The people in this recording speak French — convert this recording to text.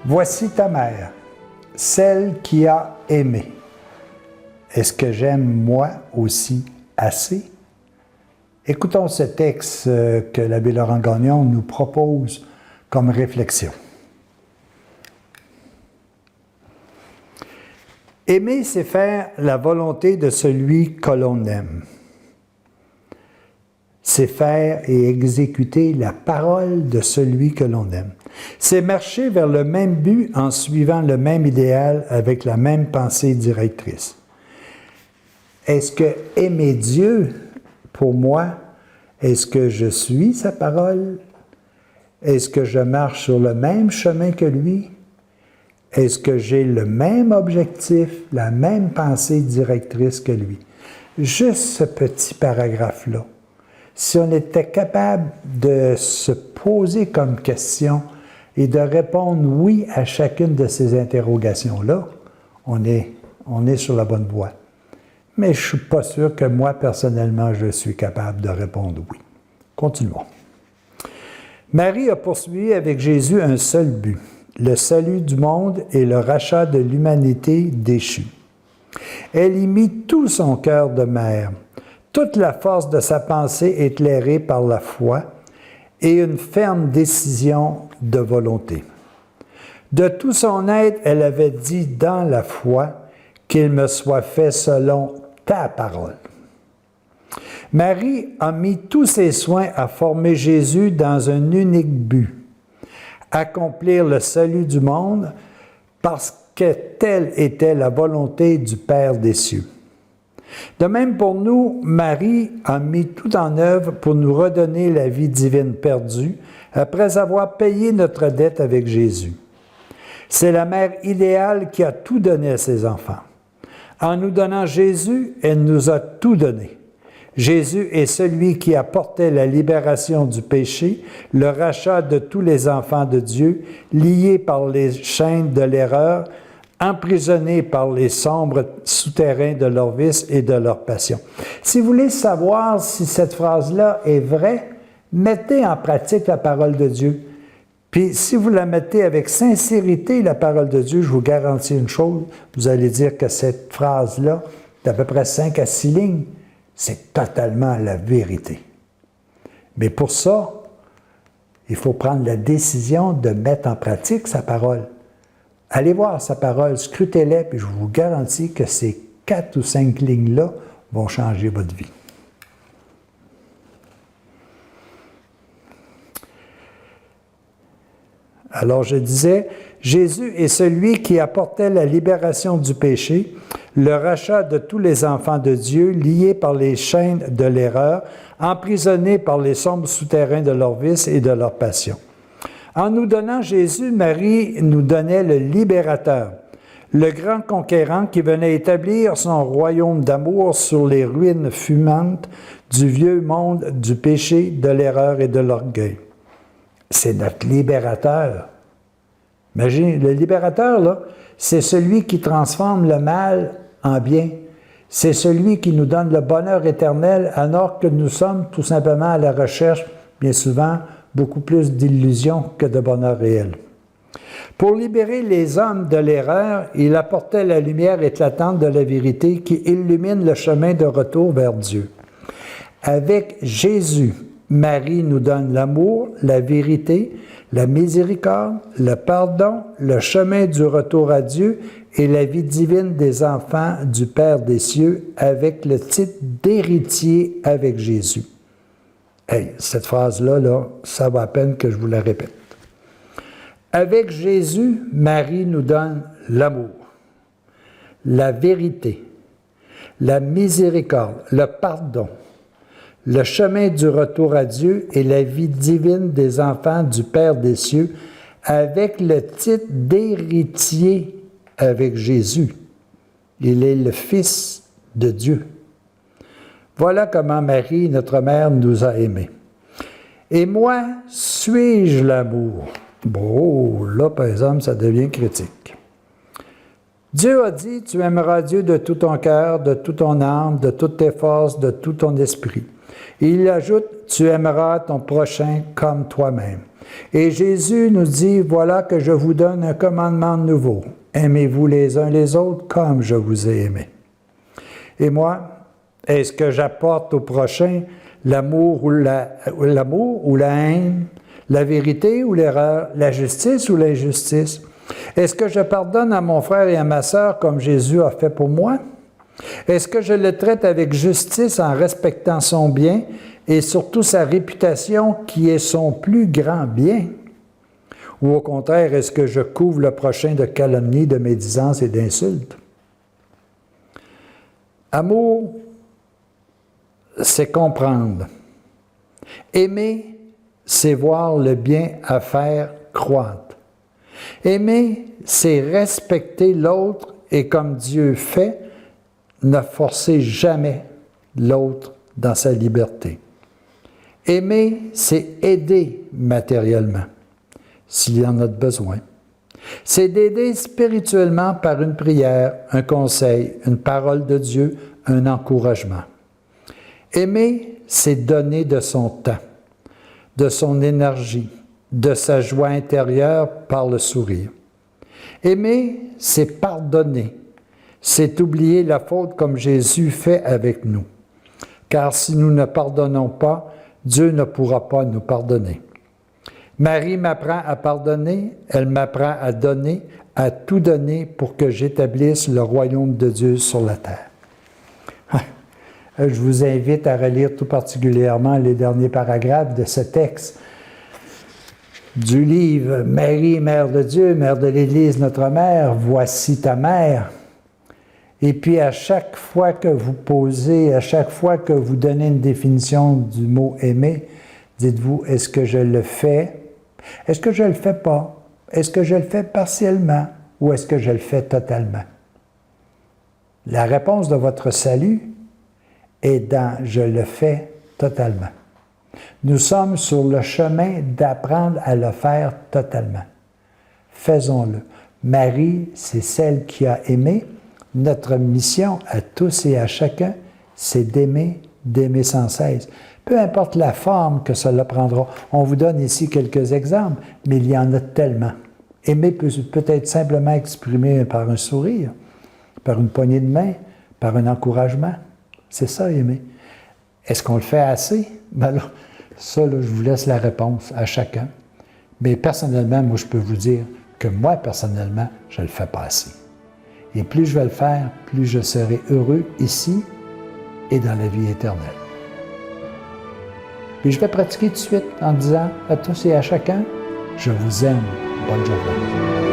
Voici ta mère, celle qui a aimé. Est-ce que j'aime moi aussi assez? Écoutons ce texte que l'abbé Laurent Gagnon nous propose comme réflexion. Aimer, c'est faire la volonté de celui que l'on aime. C'est faire et exécuter la parole de celui que l'on aime. C'est marcher vers le même but en suivant le même idéal avec la même pensée directrice. Est-ce que aimer Dieu, pour moi, est-ce que je suis sa parole? Est-ce que je marche sur le même chemin que lui? Est-ce que j'ai le même objectif, la même pensée directrice que lui? Juste ce petit paragraphe-là. Si on était capable de se poser comme question et de répondre oui à chacune de ces interrogations-là, on est sur la bonne voie. Mais je ne suis pas sûr que moi, personnellement, je suis capable de répondre oui. Continuons. Marie a poursuivi avec Jésus un seul but, le salut du monde et le rachat de l'humanité déchue. Elle y mit tout son cœur de mère, toute la force de sa pensée éclairée par la foi et une ferme décision de volonté. De tout son être, elle avait dit dans la foi qu'il me soit fait selon ta parole. Marie a mis tous ses soins à former Jésus dans un unique but, accomplir le salut du monde parce que telle était la volonté du Père des cieux. De même pour nous, Marie a mis tout en œuvre pour nous redonner la vie divine perdue après avoir payé notre dette avec Jésus. C'est la mère idéale qui a tout donné à ses enfants. En nous donnant Jésus, elle nous a tout donné. Jésus est celui qui apportait la libération du péché, le rachat de tous les enfants de Dieu, liés par les chaînes de l'erreur, emprisonnés par les sombres souterrains de leur vice et de leur passion. Si vous voulez savoir si cette phrase-là est vraie, mettez en pratique la parole de Dieu. Puis si vous la mettez avec sincérité, la parole de Dieu, je vous garantis une chose, vous allez dire que cette phrase-là, d'à peu près 5 à 6 lignes, c'est totalement la vérité. Mais pour ça, il faut prendre la décision de mettre en pratique sa parole. Allez voir sa parole, scrutez-la, puis je vous garantis que ces 4 ou 5 lignes-là vont changer votre vie. Alors je disais, Jésus est celui qui apportait la libération du péché, le rachat de tous les enfants de Dieu, liés par les chaînes de l'erreur, emprisonnés par les sombres souterrains de leur vice et de leur passion. En nous donnant Jésus, Marie nous donnait le libérateur, le grand conquérant qui venait établir son royaume d'amour sur les ruines fumantes du vieux monde du péché, de l'erreur et de l'orgueil. C'est notre libérateur. Imaginez, le libérateur, là, c'est celui qui transforme le mal en bien. C'est celui qui nous donne le bonheur éternel alors que nous sommes tout simplement à la recherche, bien souvent, beaucoup plus d'illusions que de bonheur réel. Pour libérer les hommes de l'erreur, il apportait la lumière éclatante de la vérité qui illumine le chemin de retour vers Dieu. Avec Jésus, Marie nous donne l'amour, la vérité, la miséricorde, le pardon, le chemin du retour à Dieu et la vie divine des enfants du Père des cieux avec le titre d'héritier avec Jésus. Hey, cette phrase-là, là, ça vaut la peine que je vous la répète. Avec Jésus, Marie nous donne l'amour, la vérité, la miséricorde, le pardon, le chemin du retour à Dieu et la vie divine des enfants du Père des cieux avec le titre d'héritier avec Jésus. Il est le Fils de Dieu. Voilà comment Marie, notre mère, nous a aimés. Et moi, suis-je l'amour? Bon, là, par exemple, ça devient critique. Dieu a dit, tu aimeras Dieu de tout ton cœur, de toute ton âme, de toutes tes forces, de tout ton esprit. Et il ajoute, tu aimeras ton prochain comme toi-même. Et Jésus nous dit, voilà que je vous donne un commandement nouveau. Aimez-vous les uns les autres comme je vous ai aimé. Et moi, est-ce que j'apporte au prochain l'amour ou la haine, la vérité ou l'erreur, la justice ou l'injustice? Est-ce que je pardonne à mon frère et à ma sœur comme Jésus a fait pour moi? Est-ce que je le traite avec justice en respectant son bien et surtout sa réputation qui est son plus grand bien? Ou au contraire, est-ce que je couvre le prochain de calomnies, de médisances et d'insultes? Amour, c'est comprendre. Aimer, c'est voir le bien à faire croître. Aimer, c'est respecter l'autre et comme Dieu fait, ne forcer jamais l'autre dans sa liberté. Aimer, c'est aider matériellement, s'il y en a besoin. C'est d'aider spirituellement par une prière, un conseil, une parole de Dieu, un encouragement. Aimer, c'est donner de son temps, de son énergie, de sa joie intérieure par le sourire. Aimer, c'est pardonner, c'est oublier la faute comme Jésus fait avec nous. Car si nous ne pardonnons pas, Dieu ne pourra pas nous pardonner. Marie m'apprend à pardonner, elle m'apprend à donner, à tout donner pour que j'établisse le royaume de Dieu sur la terre. Je vous invite à relire tout particulièrement les derniers paragraphes de ce texte du livre « Marie, Mère de Dieu, Mère de l'Église, notre Mère, voici ta mère ». Et puis à chaque fois que vous posez, à chaque fois que vous donnez une définition du mot « aimer », dites-vous, est-ce que je le fais? Est-ce que je ne le fais pas? Est-ce que je le fais partiellement? Ou est-ce que je le fais totalement? La réponse de votre salut est dans « je le fais totalement ». Nous sommes sur le chemin d'apprendre à le faire totalement. Faisons-le. Marie, c'est celle qui a aimé. Notre mission à tous et à chacun, c'est d'aimer sans cesse. Peu importe la forme que cela prendra. On vous donne ici quelques exemples, mais il y en a tellement. Aimer peut être simplement exprimé par un sourire, par une poignée de main, par un encouragement. C'est ça, aimer. Est-ce qu'on le fait assez? Ben là, ça, là, je vous laisse la réponse à chacun. Mais personnellement, moi, je peux vous dire que moi, personnellement, je ne le fais pas assez. Et plus je vais le faire, plus je serai heureux ici et dans la vie éternelle. Puis je vais pratiquer tout de suite en disant à tous et à chacun, je vous aime. Bonne journée.